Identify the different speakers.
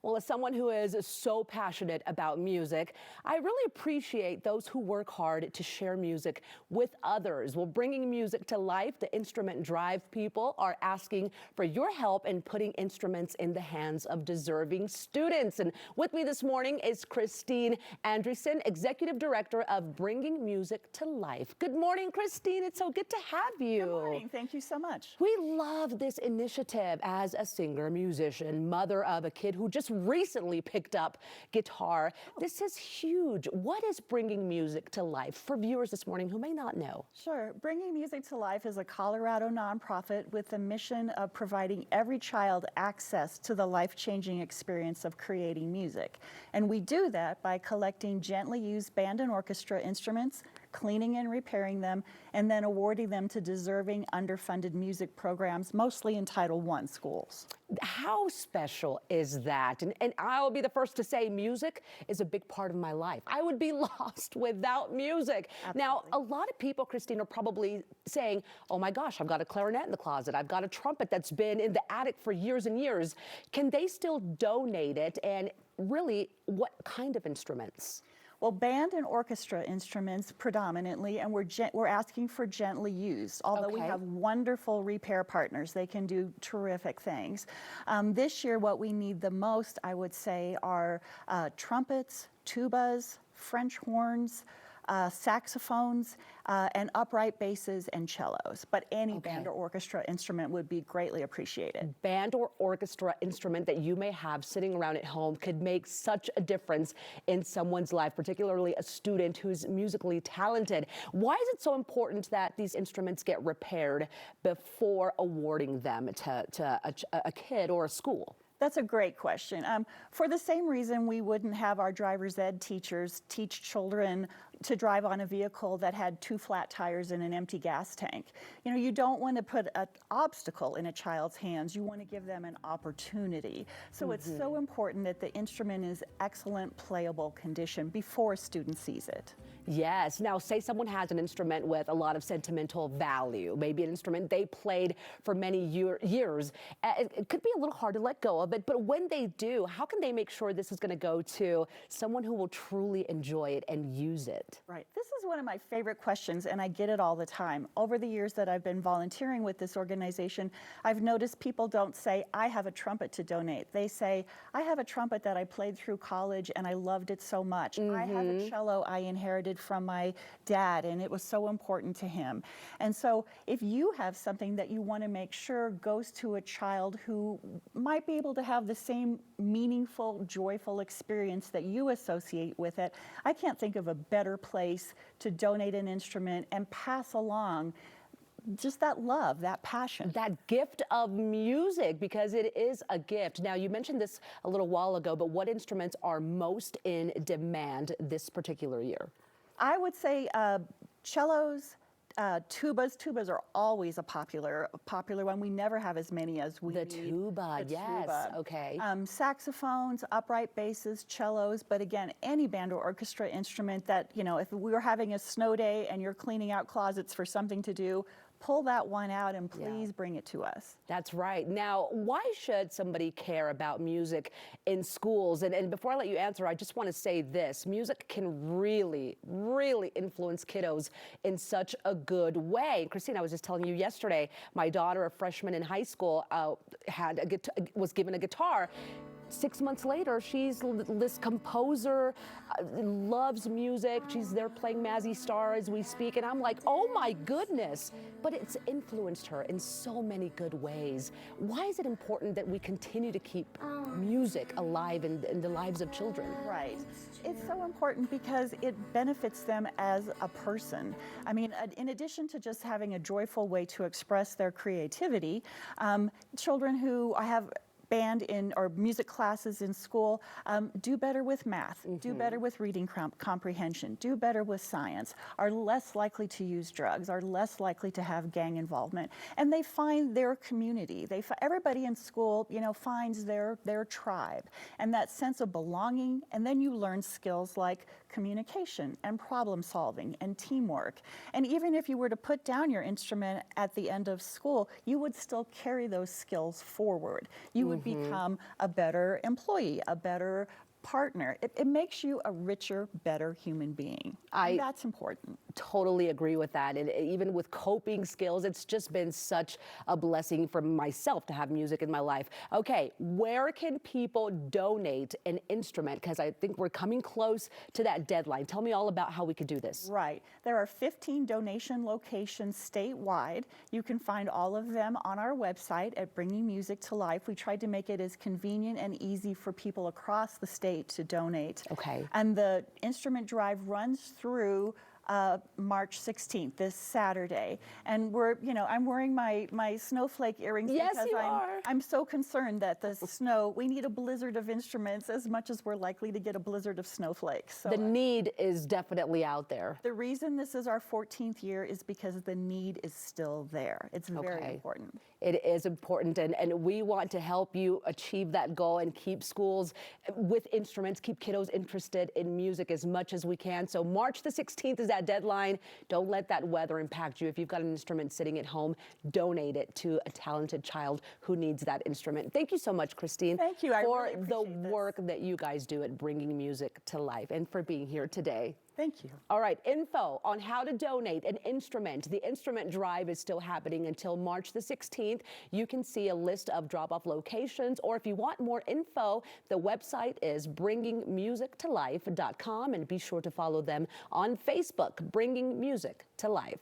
Speaker 1: Well, as someone who is so passionate about music, I really appreciate those who work hard to share music with others. Well, bringing music to life, the Instrument Drive people are asking for your help in putting instruments in the hands of deserving students. And with me this morning is Christine Andreessen, Executive Director of Bringing Music to Life. Good morning, Christine. It's so good to have you.
Speaker 2: Good morning. Thank you so much.
Speaker 1: We love this initiative. As a singer, musician, mother of a kid who just recently picked up guitar, this is huge. What is Bringing Music to Life for viewers this morning who may not know?
Speaker 2: Sure. Bringing Music to Life is a Colorado nonprofit with the mission of providing every child access to the life-changing experience of creating music. And we do that by collecting gently used band and orchestra instruments, cleaning and repairing them, and then awarding them to deserving underfunded music programs, mostly in Title I schools.
Speaker 1: How special is that? And I'll be the first to say music is a big part of my life. I would be lost without music.
Speaker 2: Absolutely.
Speaker 1: Now, a lot of people, Christine, are probably saying, oh my gosh, I've got a clarinet in the closet. I've got a trumpet that's been in the attic for years and years. Can they still donate it? And really, what kind of instruments?
Speaker 2: Well, band and orchestra instruments predominantly, and we're asking for gently used, although we have wonderful repair partners. They can do terrific things. This year, what we need the most, I would say, are trumpets, tubas, French horns, saxophones, and upright basses and cellos. But any band or orchestra instrument would be greatly appreciated.
Speaker 1: Band or orchestra instrument that you may have sitting around at home could make such a difference in someone's life, particularly a student who's musically talented. Why is it so important that these instruments get repaired before awarding them to a kid or a school?
Speaker 2: That's a great question. For the same reason we wouldn't have our driver's ed teachers teach children to drive on a vehicle that had 2 flat tires and an empty gas tank. You know, you don't want to put an obstacle in a child's hands. You want to give them an opportunity. So it's so important that the instrument is excellent playable condition before a student sees it.
Speaker 1: Yes. Now, say someone has an instrument with a lot of sentimental value, maybe an instrument they played for many years. It could be a little hard to let go of it, but when they do, how can they make sure this is going to go to someone who will truly enjoy it and use it?
Speaker 2: Right. This is one of my favorite questions, and I get it all the time. Over the years that I've been volunteering with this organization, I've noticed people don't say, I have a trumpet to donate. They say, I have a trumpet that I played through college and I loved it so much. I have a cello I inherited from my dad and it was so important to him. And so if you have something that you want to make sure goes to a child who might be able to have the same meaningful, joyful experience that you associate with it, I can't think of a better place to donate an instrument and pass along just that love, that passion.
Speaker 1: That gift of music, because it is a gift. Now, you mentioned this a little while ago, but what instruments are most in demand this particular year?
Speaker 2: I would say cellos, tubas. Tubas are always a popular one. We never have as many as we need.
Speaker 1: Tuba, yes, okay.
Speaker 2: Saxophones, upright basses, cellos, but again, any band or orchestra instrument that, you know, if we were having a snow day and you're cleaning out closets for something to do, pull that one out and please bring it to us.
Speaker 1: That's right. Now, why should somebody care about music in schools? And before I let you answer, I just want to say this. Music can really, really influence kiddos in such a good way. Christine, I was just telling you yesterday, my daughter, a freshman in high school, was given a guitar. 6 months later, she's this composer, loves music. She's there playing Mazzy Star as we speak. And I'm like, oh my goodness. But it's influenced her in so many good ways. Why is it important that we continue to keep music alive in the lives of children?
Speaker 2: Right. It's so important because it benefits them as a person. I mean, in addition to just having a joyful way to express their creativity, children who have band or music classes in school do better with math, do better with reading comprehension, do better with science, are less likely to use drugs, are less likely to have gang involvement, and they find their community. Everybody in school, you know, finds their tribe and that sense of belonging, and then you learn skills like communication and problem solving and teamwork. And even if you were to put down your instrument at the end of school, you would still carry those skills forward. You would would become a better employee, a better partner. It makes you a richer, better human being. And that's important.
Speaker 1: Totally agree with that. And even with coping skills, it's just been such a blessing for myself to have music in my life. Okay, where can people donate an instrument? Because I think we're coming close to that deadline. Tell me all about how we could do this.
Speaker 2: Right. There are 15 donation locations statewide. You can find all of them on our website at Bringing Music to Life. We tried to make it as convenient and easy for people across the state to donate.
Speaker 1: Okay.
Speaker 2: And the instrument drive runs through March 16th, this Saturday. And I'm wearing my snowflake earrings
Speaker 1: Yes,
Speaker 2: because
Speaker 1: you are.
Speaker 2: I'm so concerned that the snow, we need a blizzard of instruments as much as we're likely to get a blizzard of snowflakes. So
Speaker 1: The need is definitely out there.
Speaker 2: the reason this is our 14th year is because the need is still there. It's very important.
Speaker 1: It is important, and we want to help you achieve that goal and keep schools with instruments, keep kiddos interested in music as much as we can. So March the 16th is that deadline. Don't let that weather impact you. If you've got an instrument sitting at home, donate it to a talented child who needs that instrument. Thank you so much, Christine.
Speaker 2: Thank you. I
Speaker 1: for
Speaker 2: really
Speaker 1: the
Speaker 2: appreciate this.
Speaker 1: work that you guys do at Bringing Music to Life and for being here today.
Speaker 2: Thank you.
Speaker 1: All right, info on how to donate an instrument. The instrument drive is still happening until March the 16th. You can see a list of drop-off locations, or if you want more info, the website is bringingmusictolife.com, and be sure to follow them on Facebook, Bringing Music to Life.